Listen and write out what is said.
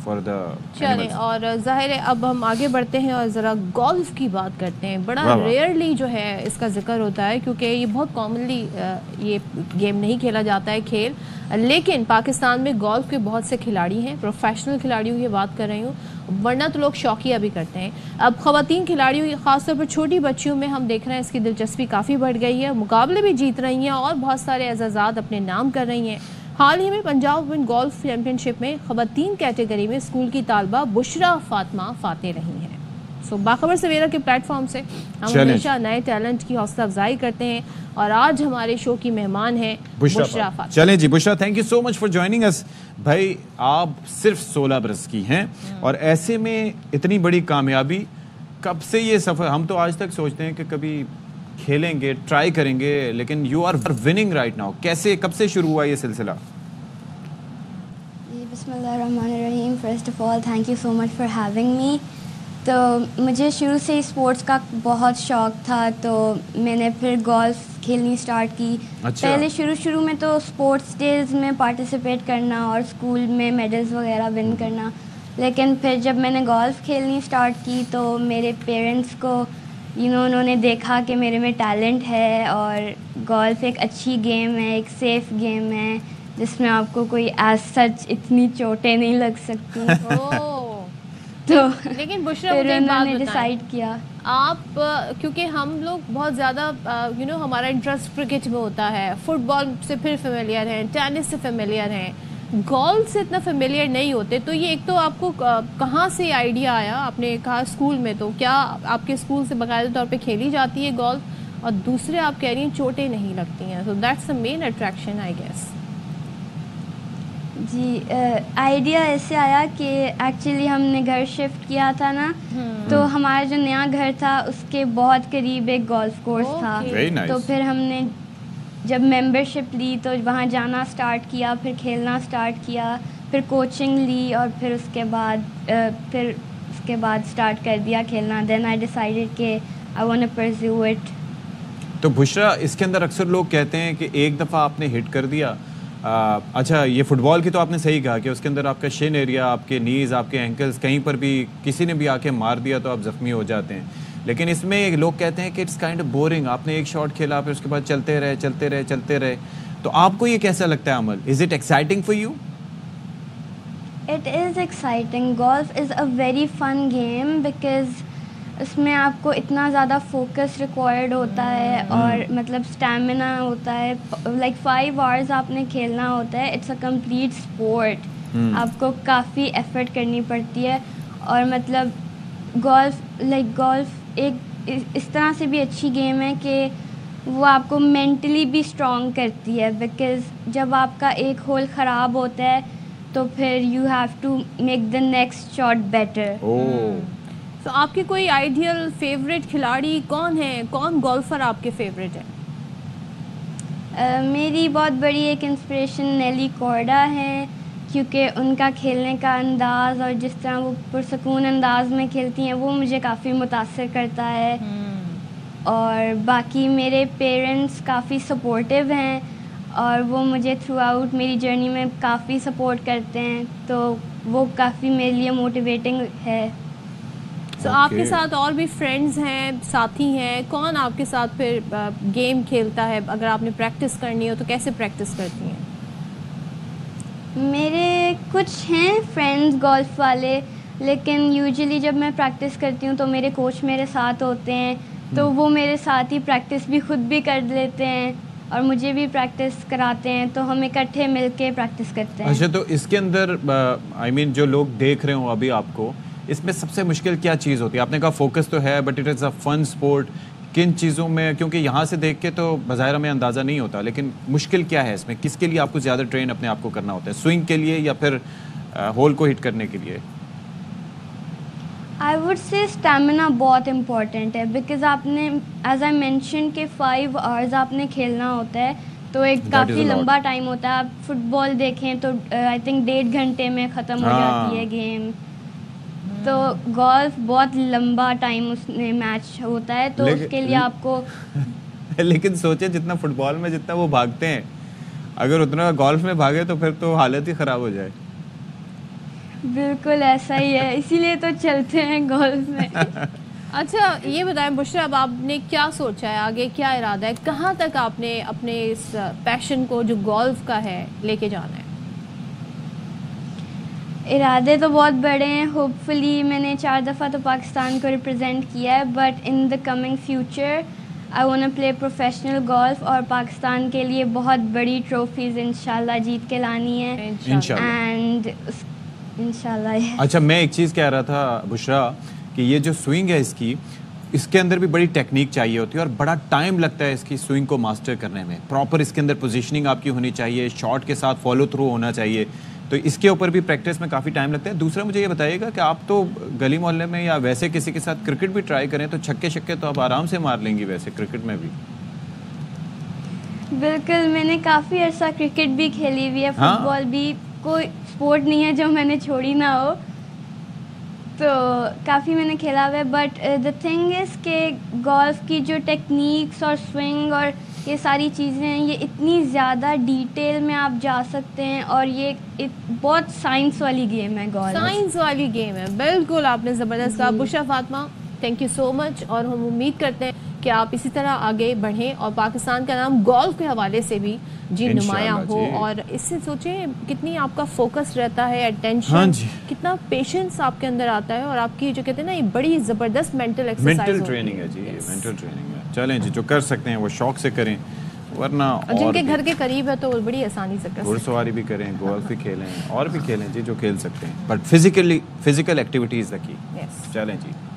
for the چلیں اور ظاہر ہے اب ہم آگے بڑھتے ہیں اور ذرا گولف کی بات کرتے ہیں. بڑا ریئرلی جو ہے اس کا ذکر ہوتا ہے کیونکہ یہ بہت کامنلی یہ گیم نہیں کھیلا جاتا ہے کھیل, لیکن پاکستان میں گولف کے بہت سے کھلاڑی ہیں, پروفیشنل کھلاڑیوں کی بات کر رہی ہوں, ورنہ تو لوگ شوقیہ بھی کرتے ہیں. اب خواتین کھلاڑیوں خاص طور پر چھوٹی بچیوں میں ہم دیکھ رہے ہیں اس کی دلچسپی کافی بڑھ گئی ہے, مقابلے بھی جیت رہی ہیں اور بہت سارے اعزازات اپنے نام کر رہی ہیں. حال ہی میں پنجاب وومن گولف چیمپئن شپ میں خواتین کیٹیگری میں اسکول کی طالبہ بشرا فاطمہ فاتح رہی ہیں. باخبر سویرا کے پلیٹ فارم سے ہم ہمیشہ نئے ٹیلنٹ کی حوصلہ افزائی کرتے ہیں اور آج ہمارے شو کی مہمان ہیں بشرا فاطمہ. چلیں جی Bushra, thank you so much for joining us. بھائی آپ صرف 16 برس کی ہیں اور ایسے میں اتنی بڑی کامیابی, کب سے یہ سفر؟ ہم تو آج تک سوچتے ہیں کہ کبھی کھیلیں گے, ٹرائی کریں گے, لیکن you are winning right now. کیسے, کب سے شروع ہوا یہ سلسلہ؟ بسم اللہ الرحمن الرحیم. First of all thank you so much for having me. تو مجھے شروع سے اسپورٹس کا بہت شوق تھا, تو میں نے پھر گولف کھیلنی اسٹارٹ کی. پہلے شروع میں تو اسپورٹس ڈیز میں پارٹیسپیٹ کرنا اور اسکول میں میڈلز وغیرہ ون کرنا, لیکن پھر جب میں نے گولف کھیلنی اسٹارٹ کی تو میرے پیرنٹس کو انہوں نے دیکھا کہ میرے میں ٹیلنٹ ہے اور گولف ایک اچھی گیم ہے, ایک سیف گیم ہے جس میں آپ کو کوئی ایز سچ اتنی چوٹیں نہیں لگ سکتی. تو لیکن بشرا پھر مجھے انہوں نے ڈیسائیڈ کیا آپ, کیونکہ ہم لوگ بہت زیادہ ہمارا انٹرسٹ کرکٹ میں ہوتا ہے, فٹ بال سے پھر فیملیئر ہیں, ٹینس سے فیملیئر ہیں, گولف سے اتنا فیملیئر نہیں ہوتے, تو یہ ایک تو آپ کو کہاں سے آئیڈیا آیا؟ آپ نے کہا اسکول میں, تو کیا آپ کے اسکول سے باقاعدہ طور پہ کھیلی جاتی ہے گولف؟ اور دوسرے آپ کہہ رہی ہیں چوٹیں نہیں لگتی ہیں, تو that's the main attraction I guess. جی آئیڈیا ایسے آیا کہ ایکچولی ہم نے گھر شفٹ کیا تھا نا, تو ہمارا جو نیا گھر تھا اس کے بہت قریب ایک گولف کورس تھا. تو پھر ہم نے جب ممبر شپ لی تو وہاں جانا اسٹارٹ کیا, پھر کھیلنا اسٹارٹ کیا, پھر کوچنگ لی اور پھر اس کے بعد اسٹارٹ کر دیا کھیلنا. دین آئی ڈیسائیڈڈ کہ I want to pursue it. تو بشرا اس کے اندر اکثر لوگ کہتے ہیں کہ ایک دفعہ آپ نے ہٹ کر دیا, اچھا یہ فٹ بال کی تو آپ نے صحیح کہا کہ اس کے اندر آپ کا شن ایریا, آپ کے نیز, آپ کے اینکلز, کہیں پر بھی کسی نے بھی آ کے مار دیا تو آپ زخمی ہو جاتے ہیں. لیکن اس میں لوگ کہتے ہیں کہ اٹس کائنڈ آف بورنگ, آپ نے ایک شاٹ کھیلا پھر اس کے بعد چلتے رہے. تو آپ کو یہ کیسا لگتا ہے عمل؟ Is it exciting for you? It is exciting. Golf is a very fun game because اس میں آپ کو اتنا زیادہ فوکس ریکوائرڈ ہوتا ہے اور مطلب اسٹیمنا ہوتا ہے. لائک 5 hours آپ نے کھیلنا ہوتا ہے. It's a complete sport. آپ کو کافی ایفرٹ کرنی پڑتی ہے اور مطلب گولف ایک اس طرح سے بھی اچھی گیم ہے کہ وہ آپ کو مینٹلی بھی اسٹرانگ کرتی ہے, بیکاز جب آپ کا ایک ہول خراب ہوتا ہے تو پھر you have to make the next shot better. تو آپ کے کوئی آئیڈیل فیوریٹ کھلاڑی کون ہیں, کون گولفر آپ کے فیوریٹ ہیں؟ میری بہت بڑی ایک انسپریشن نیلی کورڈا ہے, کیونکہ ان کا کھیلنے کا انداز اور جس طرح وہ پرسکون انداز میں کھیلتی ہیں وہ مجھے کافی متاثر کرتا ہے. اور باقی میرے پیرنٹس کافی سپورٹیو ہیں اور وہ مجھے تھرو آؤٹ میری جرنی میں کافی سپورٹ کرتے ہیں, تو وہ کافی میرے لیے موٹیویٹنگ ہے. تو آپ کے ساتھ اور بھی فرینڈز ہیں, ساتھی ہیں, کون آپ کے ساتھ پھر گیم کھیلتا ہے؟ اگر آپ نے پریکٹس کرنی ہو تو کیسے پریکٹس کرتی ہیں؟ میرے کچھ ہیں فرینڈز گولف والے, لیکن یوزلی جب میں پریکٹس کرتی ہوں تو میرے کوچ میرے ساتھ ہوتے ہیں, تو وہ میرے ساتھ ہی پریکٹس بھی خود بھی کر لیتے ہیں اور مجھے بھی پریکٹس کراتے ہیں, تو ہم اکٹھے مل کے پریکٹس کرتے ہیں. اچھا, تو اس کے اندر جو لوگ دیکھ رہے ہوں ابھی آپ کو, اس میں سب سے مشکل کیا چیز ہوتی ہے؟ آپ نے کہا فوکس تو ہے, but it is a fun sport. کن چیزوں میں, کیونکہ یہاں سے دیکھ کے تو بظاہر ہمیں اندازہ نہیں ہوتا, لیکن مشکل کیا ہے اس میں؟ کس کے لیے آپ کو زیادہ ٹرین اپنے آپ کو کرنا ہوتا ہے, سوئنگ کے لیے یا پھر ہول کو ہٹ کرنے کے لیے؟ آئی ووڈ سے اسٹیمنا بہت امپورٹنٹ ہے, بیکاز آپ نے ایز آئی مینشن کہ 5 hours آپ نے کھیلنا ہوتا ہے, تو ایک کافی لمبا ٹائم ہوتا ہے. آپ فٹ بال دیکھیں تو آئی تھنک 1.5 گھنٹے میں ختم ہو جاتی ہے گیم, تو گولف بہت لمبا ٹائم اس میں میچ ہوتا ہے, تو اس کے لیے آپ کو لیکن سوچیں جتنا فٹ بال میں جتنا وہ بھاگتے ہیں, اگر اتنا گولف میں بھاگے تو پھر تو حالت ہی خراب ہو جائے. بالکل ایسا ہی ہے, اسی لیے تو چلتے ہیں گولف میں. اچھا یہ بتائیں بشرا, اب آپ نے کیا سوچا ہے آگے, کیا ارادہ ہے, کہاں تک آپ نے اپنے اس پیشن کو جو گولف کا ہے لے کے جانا ہے؟ ارادے تو بہت بڑے ہیں. ہوپ فلی میں نے 4 دفعہ تو پاکستان کو ریپرزینٹ کیا ہے, but in the coming future I want play professional golf اور پاکستان کے لیے بہت بڑی ٹرافیز انشاءاللہ جیت کے لانی ہے. اینڈ انشاءاللہ. اچھا میں ایک چیز کہہ رہا تھا بشرا کہ یہ جو سوئنگ ہے اس کے اندر بھی بڑی ٹیکنیک چاہیے ہوتی ہے اور بڑا ٹائم لگتا ہے اس کی سوئنگ کو ماسٹر کرنے میں. پراپر اس کے اندر پوزیشننگ آپ کی ہونی چاہیے, شاٹ کے ساتھ فالو تھرو ہونا چاہیے, تو اس کے اوپر بھی پریکٹس میں کافی ٹائم لگتا ہے. دوسرا مجھے یہ بتائیے گا کہ آپ تو گلی محلے میں یا ویسے کسی کے ساتھ کرکٹ بھی ٹرائی کریں تو چھکے تو آپ آرام سے مار لیں گی ویسے کرکٹ میں بھی. بالکل, میں نے کافی عرصہ کرکٹ بھی کھیلی ہوئی ہے, فٹ بال بھی. کوئی اسپورٹ نہیں ہے جو میں نے چھوڑی نہ ہو, تو کافی میں نے کھیلا ہوا ہے. بٹ دا تھنگ از کہ گولف کی جو ٹیکنیکس اور سوئنگ اور یہ ساری چیزیں ہیں, یہ اتنی زیادہ ڈیٹیل میں آپ جا سکتے ہیں, اور یہ بہت سائنس والی گیم ہے. گولف سائنس والی گیم ہے, بالکل آپ نے زبردست کہا. بشرا فاطمہ تھینک یو سو مچ, اور ہم امید کرتے ہیں کہ آپ اسی طرح آگے بڑھیں اور پاکستان کا نام گولف کے حوالے سے بھی نمایاں ہو. اور اس سے سوچیں کتنی آپ کا فوکس رہتا ہے, اٹینشن, کتنا پیشنس آپ کے اندر آتا ہے, اور آپ کی جو کہتے ہیں نا یہ بڑی زبردست مینٹل ایکسرسائز مینٹل ٹریننگ ہے جی, مینٹل ٹریننگ ہے. چلیں جی, جو کر سکتے ہیں وہ شوق سے کریں, ورنہ جن کے گھر کے قریب ہے تو وہ بڑی آسانی سے کر گھڑ سواری بھی کریں, گولف بھی کھیلیں, اور بھی کھیلیں جی جو کھیل سکتے ہیں, بٹ فزیکل ایکٹیویٹی از دا کی. چلیں جی.